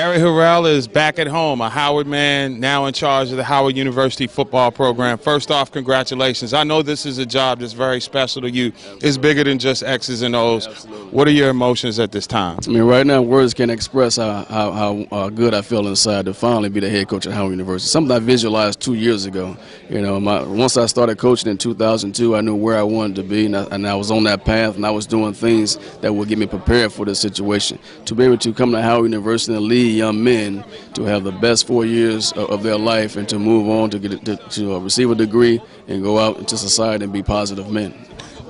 Harry Harrell is back at home, a Howard man, now in charge of the Howard University football program. First off, congratulations. I know this is a job that's very special to you. Absolutely. It's bigger than just X's and O's. Absolutely. What are your emotions at this time? I mean, right now, words can't express how good I feel inside to finally be the head coach at Howard University. Something I visualized 2 years ago. You know, once I started coaching in 2002, I knew where I wanted to be, and I was on that path, and I was doing things that would get me prepared for this situation. To be able to come to Howard University and lead young men to have the best 4 years of their life and to move on to receive a degree and go out into society and be positive men.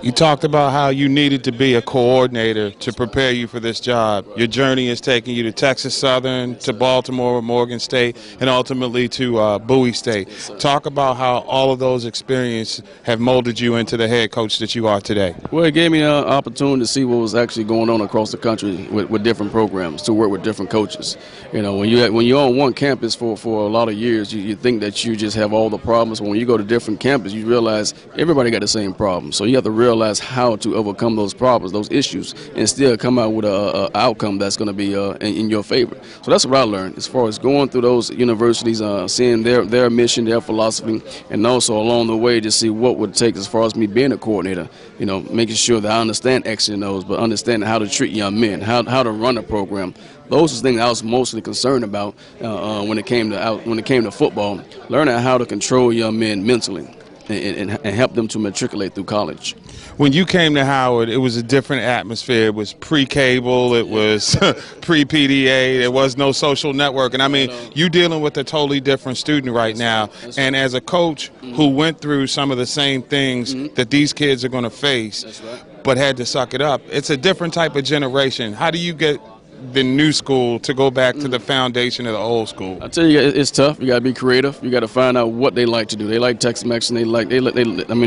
You talked about how you needed to be a coordinator to prepare you for this job. Your journey has taken you to Texas Southern, to Baltimore, Morgan State, and ultimately to Bowie State. Talk about how all of those experiences have molded you into the head coach that you are today. Well, it gave me an opportunity to see what was actually going on across the country with different programs, to work with different coaches. You know, when you're on one campus for a lot of years, you think that you just have all the problems. When you go to different campuses, you realize everybody got the same problem. So you have to realize how to overcome those problems, those issues, and still come out with an outcome that's going to be in your favor. So that's what I learned as far as going through those universities, seeing their mission, their philosophy, and also along the way to see what would take as far as me being a coordinator. You know, making sure that I understand X and O's, but understanding how to treat young men, how to run a program. Those are things I was mostly concerned about when it came to football, learning how to control young men mentally and help them to matriculate through college. When you came to Howard, it was a different atmosphere. It was pre-cable, it was pre-PDA, there was no social network. And I mean, you're dealing with a totally different student right now. And as a coach who went through some of the same things that these kids are going to face, but had to suck it up, it's a different type of generation. How do you get the new school to go back to the foundation of the old school? I tell you, it's tough. You got to be creative. You got to find out what they like to do. They like text-messaging.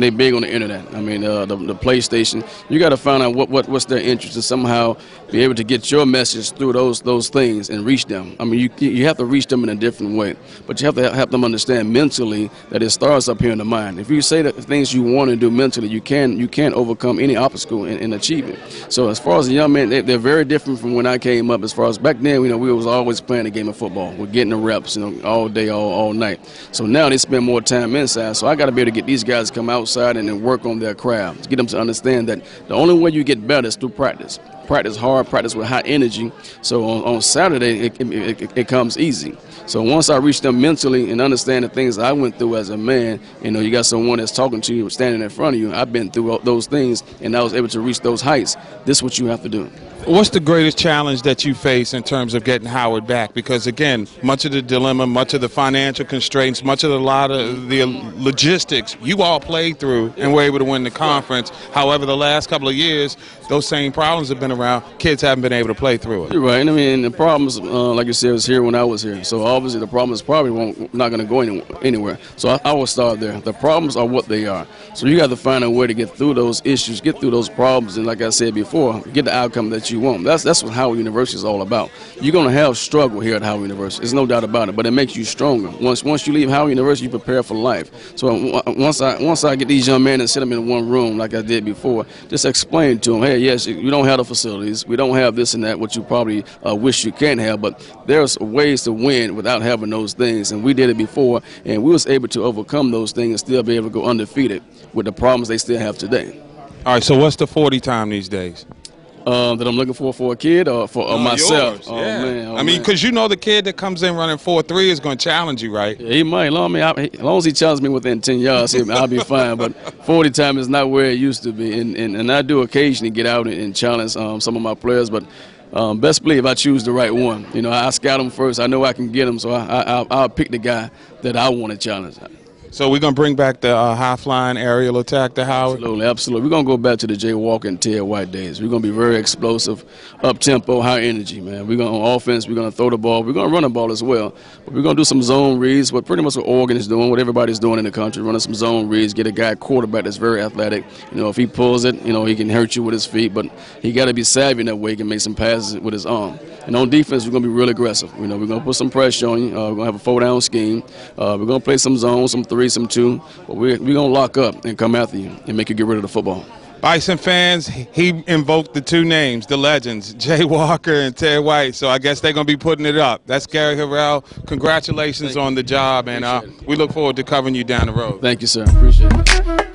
They big on the internet. I mean, the PlayStation. You got to find out what's their interest and somehow be able to get your message through those things and reach them. I mean, you have to reach them in a different way, but you have to help them understand mentally that it starts up here in the mind. If you say the things you want to do mentally, you can overcome any obstacle and achieve it. So as far as the young men, they're very different from when I came up. As far as back then, we was always playing a game of football. We're getting the reps, all day, all night. So now they spend more time inside. So I got to be able to get these guys to come outside and then work on their craft, to get them to understand that the only way you get better is through practice. Practice hard, practice with high energy. So on Saturday, it comes easy. So once I reach them mentally and understand the things I went through as a man, you got someone that's talking to you, standing in front of you. I've been through those things, and I was able to reach those heights. This is what you have to do. What's the greatest challenge that you face in terms of getting Howard back? Because, again, much of the dilemma, much of the financial constraints, much of the logistics, you all played through and were able to win the conference. However, the last couple of years, those same problems have been around. Kids haven't been able to play through it. You're right. I mean, the problems, like you said, was here when I was here. So obviously the problems probably not going to go anywhere. So I will start there. The problems are what they are. So you got to find a way to get through those issues, get through those problems, and like I said before, get the outcome that you want. That's what Howard University is all about. You're going to have struggle here at Howard University. There's no doubt about it, but it makes you stronger. Once you leave Howard University, you prepare for life. So once I get these young men and sit them in one room like I did before, just explain to them, hey, yes, we don't have the facilities, we don't have this and that, what you probably wish you can have, but there's ways to win without having those things, and we did it before, and we was able to overcome those things and still be able to go undefeated with the problems they still have today. All right, so what's the 40 time these days? That I'm looking for a kid or for myself? Yours. Man, I mean, because the kid that comes in running 4.3 is going to challenge you, right? Yeah, he might. As long as he challenges me within 10 yards, I'll be fine. But 40 time is not where it used to be. And I do occasionally get out and challenge some of my players, but best believe I choose the right one. I scout them first. I know I can get them, so I'll pick the guy that I want to challenge. So we're going to bring back the high-flying aerial attack to Howard? Absolutely. We're going to go back to the Jay Walker and Ted White days. We're going to be very explosive, up-tempo, high energy, man. We're going to on offense, we're going to throw the ball. We're going to run the ball as well. But we're going to do some zone reads, what pretty much what Oregon is doing, what everybody's doing in the country, running some zone reads, get a guy quarterback that's very athletic. If he pulls it, he can hurt you with his feet, but he got to be savvy in that way. He can make some passes with his arm. And on defense, we're going to be really aggressive. We're going to put some pressure on you. We're going to have a 4-down scheme. We're going to play some zone, some 3, some 2. But we're going to lock up and come after you and make you get rid of the football. Bison fans, he invoked the two names, the legends, Jay Walker and Ted White. So I guess they're going to be putting it up. That's Gary Harrell. Congratulations on the job, and we look forward to covering you down the road. Thank you, sir. Appreciate it.